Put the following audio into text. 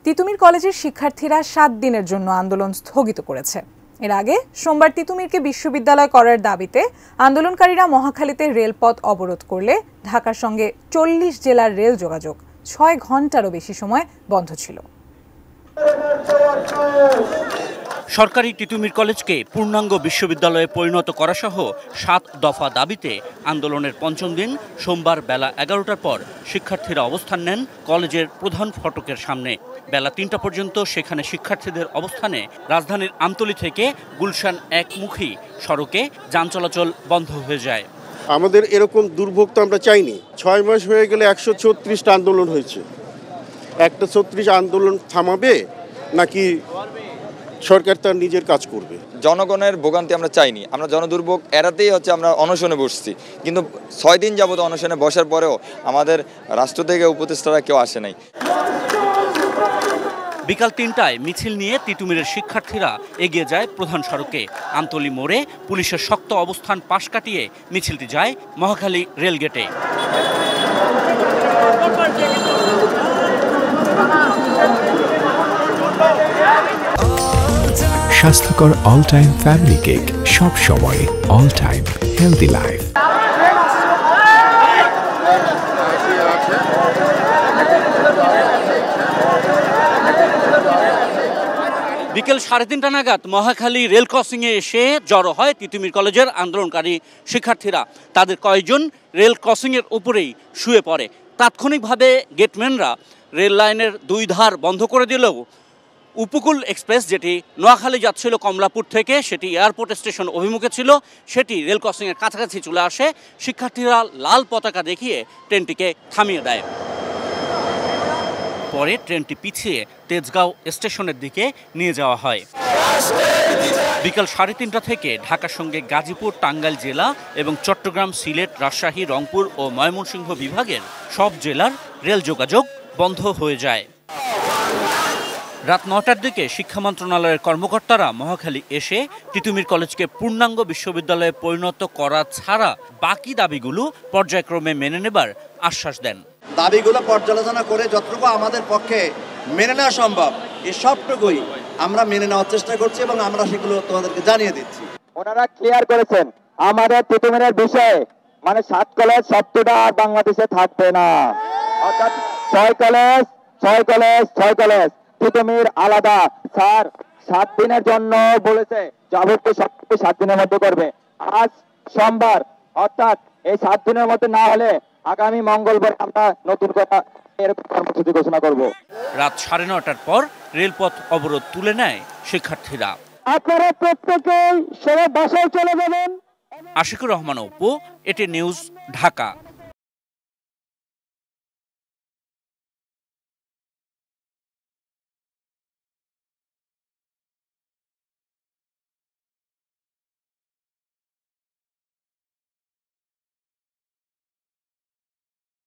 তিতুমির কলেজের শিক্ষার্থীরা 7 দিনের জন্য আন্দোলন স্থগিত করেছে। এর আগে সোমবার তিতুমিরকে বিশ্ববিদ্যালয় করার দাবিতে আন্দোলনকারীরা মহাখালীতে রেলপথ অবরোধ করলে ঢাকার সঙ্গে 40 জেলার রেল যোগাযোগ 6 ঘন্টারও বেশি সময় বন্ধ ছিল। সরকারি তিতুমির কলেজকে পূর্ণাঙ্গ বিশ্ববিদ্যালয়ে পরিণত করাসহ 7 দফা দাবিতে আন্দোলনের পঞ্চম দিন সোমবার বেলা 11টার পর শিক্ষার্থীরা অবস্থান নেন কলেজের প্রধান ফটকের সামনে। বেলা 3টা পর্যন্ত সেখানে শিক্ষার্থীদের অবস্থানে রাজধানীর আমতলী থেকে গুলশান একমুখী সড়কে যান চলাচল বন্ধ হয়ে যায়। আমাদের এরকম দুর্ভোগ তো আমরা চাইনি। 6 মাস হয়ে গেলে 136টা আন্দোলন হয়েছে। একটা 36 আন্দোলন থামাবে নাকি সরকার তার নিজের কাজ করবে? জনগণের ভোগান্তি আমরা চাইনি। আমরা জনদুর্ভোগ এড়াতেই আমরা অনশনে বসছি, কিন্তু 6 দিন যাবত অনশনে বসার পরেও আমাদের রাষ্ট্র থেকে উপদেষ্টারা কেউ আসে নাই। বিকাল 3টায় মিছিল নিয়ে তিতুমিরের শিক্ষার্থীরা এগিয়ে যায় প্রধান সড়কে। আমতলী মোড়ে পুলিশের শক্ত অবস্থান পাশ কাটিয়ে মিছিলটি যায় মহাখালী রেলগেটে। স্বাস্থ্যকর অল টাইম ফ্যামিলি কেক, সব সময় অল টাইম হেলদি লাইফ। বিকেল 3:30টা নাগাদ মহাখালী রেল ক্রসিংয়ে এসে জড়ো হয় তিতুমির কলেজের আন্দোলনকারী শিক্ষার্থীরা। তাদের কয়েকজন রেল ক্রসিংয়ের উপরেই শুয়ে পড়ে। তাৎক্ষণিকভাবে গেটম্যানরা রেল লাইনের 2 ধার বন্ধ করে দিলেও উপকূল এক্সপ্রেস, যেটি নোয়াখালী যাচ্ছিল কমলাপুর থেকে, সেটি এয়ারপোর্ট স্টেশন অভিমুখে ছিল, সেটি রেল ক্রসিংয়ের কাছাকাছি চলে আসে। শিক্ষার্থীরা লাল পতাকা দেখিয়ে ট্রেনটিকে থামিয়ে দেয়। পরে ট্রেনটি পিছিয়ে তেজগাঁও স্টেশনের দিকে নিয়ে যাওয়া হয়। বিকাল 3:30টা থেকে ঢাকার সঙ্গে গাজীপুর, টাঙ্গাইল জেলা এবং চট্টগ্রাম, সিলেট, রাজশাহী, রংপুর ও ময়মনসিংহ বিভাগের সব জেলার রেল যোগাযোগ বন্ধ হয়ে যায়। রাত 9টার দিকে শিক্ষা মন্ত্রণালয়ের কর্মকর্তারা মহাখালী এসে তিতুমির কলেজকে পূর্ণাঙ্গ বিশ্ববিদ্যালয়ে পরিণত করা ছাড়া বাকি দাবিগুলো পর্যায়ক্রমে মেনে নেবার আশ্বাস দেন। দাবিগুলো পর্যালোচনা করে যতটুকু আমাদের পক্ষে মেনে নেওয়া সম্ভব, এই সবটুকুই আমরা মেনে নেওয়ার চেষ্টা করছি এবং আমরা সেগুলো তোমাদেরকে জানিয়ে দিচ্ছি। ওনারা ক্লিয়ার করেছেন আমাদের তিতুমিরের বিষয়ে, 7 কলেজ সবটা আর বাংলাদেশে থাকবে না, অর্থাৎ 6 কলেজ তিতুমির আলাদা। স্যার 7 দিনের জন্য বলেছে, যাবতীয় সব 7 দিনের মধ্যে করবে। আজ সোমবার, অর্থাৎ এই 7 দিনের মধ্যে না হলে আগামী মঙ্গলবার আমরা নতুন কর্মসূচি ঘোষণা করব। রাত 9:30টার পর রেলপথ অবরোধ তুলে নেয় শিক্ষার্থীরা। আপনারা প্রত্যেকেই সবাই বাসায় চলে যাবেন। আশিকুর রহমান অপু, এটি নিউজ, ঢাকা।